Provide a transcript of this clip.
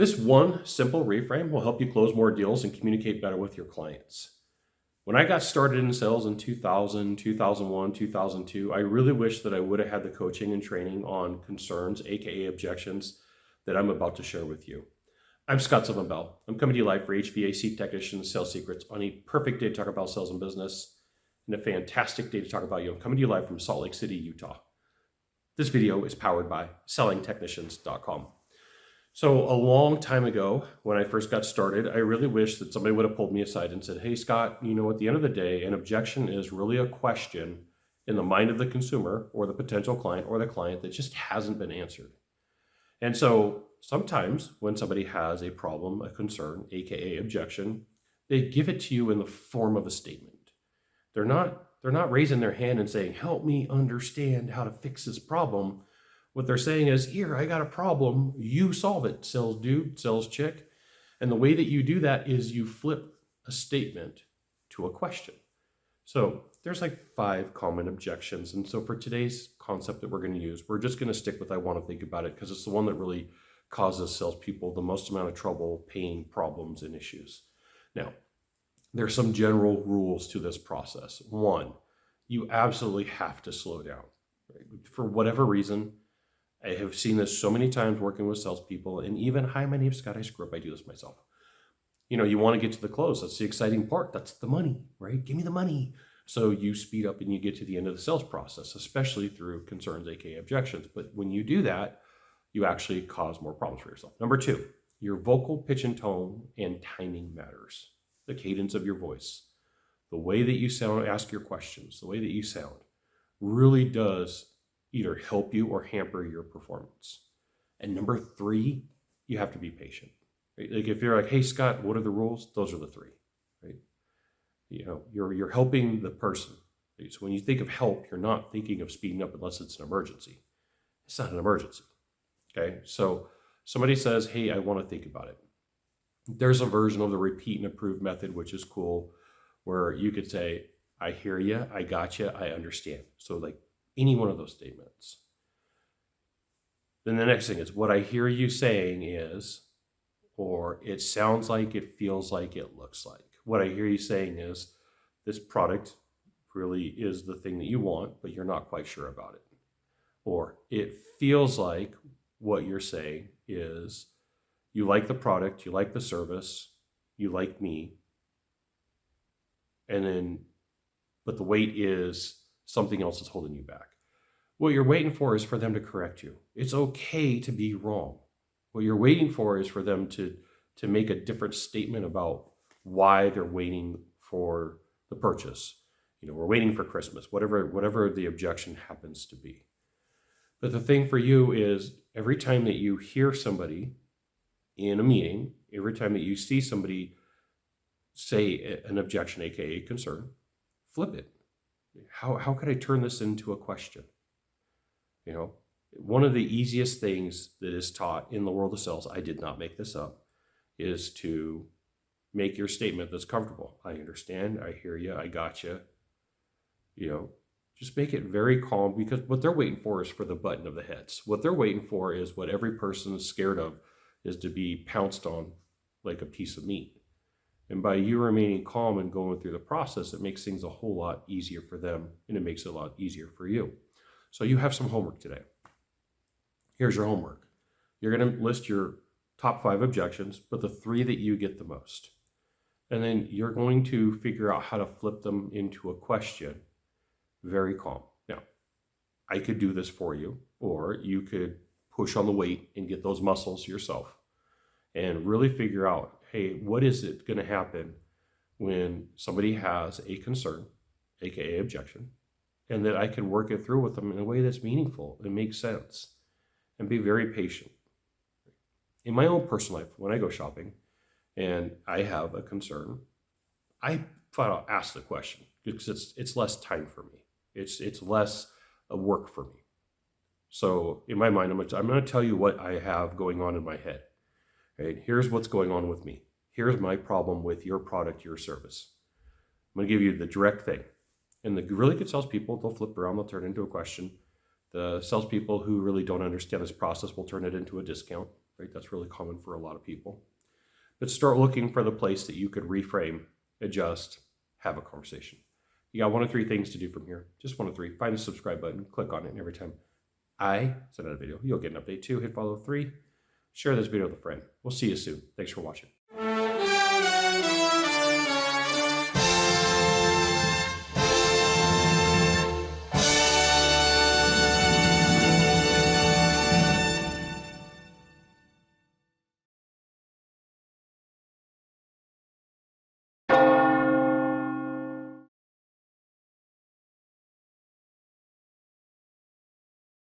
This one simple reframe will help you close more deals and communicate better with your clients. When I got started in sales in 2000, 2001, 2002, I really wish that I would have had the coaching and training on concerns, aka objections, that I'm about to share with you. I'm Sylvan Bell. I'm coming to you live for HVAC technicians, sales secrets, on a perfect day to talk about sales and business, and a fantastic day to talk about you. I'm coming to you live from Salt Lake City, Utah. This video is powered by sellingtechnicians.com. So a long time ago, when I first got started, I really wish that somebody would have pulled me aside and said, hey, Scott, you know, at the end of the day, an objection is really a question in the mind of the consumer or the potential client or the client that just hasn't been answered. And so sometimes when somebody has a problem, a concern, aka objection, they give it to you in the form of a statement. They're not raising their hand and saying, help me understand how to fix this problem. What they're saying is, here, I got a problem, you solve it, sales dude, sales chick. And the way that you do that is you flip a statement to a question. So there's like 5 common objections. And so for today's concept that we're going to use, we're just going to stick with I want to think about it because it's the one that really causes salespeople the most amount of trouble, pain, problems, and issues. Now, there's some general rules to this process. 1, you absolutely have to slow down. Right? For whatever reason, I have seen this so many times working with salespeople, and even, hi, my name's Scott, I screw up, I do this myself. You know, you want to get to the close. That's the exciting part. That's the money, right? Give me the money. So you speed up and you get to the end of the sales process, especially through concerns, aka objections. But when you do that, you actually cause more problems for yourself. Number 2, your vocal pitch and tone and timing matters. The cadence of your voice, the way that you sound, ask your questions, the way that you sound really does either help you or hamper your performance. And number 3, you have to be patient. Right? Like if you're like, hey, Scott, what are the rules? Those are the 3, right? You know, you're helping the person. So when you think of help, you're not thinking of speeding up unless it's an emergency. It's not an emergency, okay? So somebody says, hey, I want to think about it. There's a version of the repeat and approve method, which is cool, where you could say, I hear you, I got you, I understand. So like any one of those statements. Then the next thing is, what I hear you saying is, or it sounds like, it feels like, it looks like. What I hear you saying is, this product really is the thing that you want, but you're not quite sure about it. Or it feels like what you're saying is, you like the product, you like the service, you like me, and then, but the wait is something else is holding you back. What you're waiting for is for them to correct you. It's okay to be wrong. What you're waiting for is for them to make a different statement about why they're waiting for the purchase. You know, we're waiting for Christmas, whatever the objection happens to be. But the thing for you is, every time that you hear somebody in a meeting, every time that you see somebody say an objection, aka concern, flip it. How could I turn this into a question? You know, one of the easiest things that is taught in the world of sales, I did not make this up, is to make your statement that's comfortable. I understand, I hear you, I got you. You know, just make it very calm, because what they're waiting for is for the button of the heads. What they're waiting for is what every person is scared of, is to be pounced on like a piece of meat. And by you remaining calm and going through the process, it makes things a whole lot easier for them, and it makes it a lot easier for you. So you have some homework today. Here's your homework. You're going to list your top 5 objections, but the 3 that you get the most. And then you're going to figure out how to flip them into a question, very calm. Now, I could do this for you, or you could push on the weight and get those muscles yourself and really figure out, hey, what is it going to happen when somebody has a concern, aka objection, and that I can work it through with them in a way that's meaningful and makes sense, and be very patient. In my own personal life, when I go shopping and I have a concern, I flat out ask the question, because it's less time for me. It's less work for me. So in my mind, I'm going to tell you what I have going on in my head. Right? Here's what's going on with me. Here's my problem with your product, your service. I'm going to give you the direct thing. And the really good salespeople, they'll flip around, they'll turn it into a question. The salespeople who really don't understand this process will turn it into a discount. right? That's really common for a lot of people. But start looking for the place that you could reframe, adjust, have a conversation. You got one of three things to do from here. Just one of three. Find the subscribe button, click on it, and every time I send out a video, you'll get an update. 2, hit follow. 3, share this video with a friend. We'll see you soon. Thanks for watching.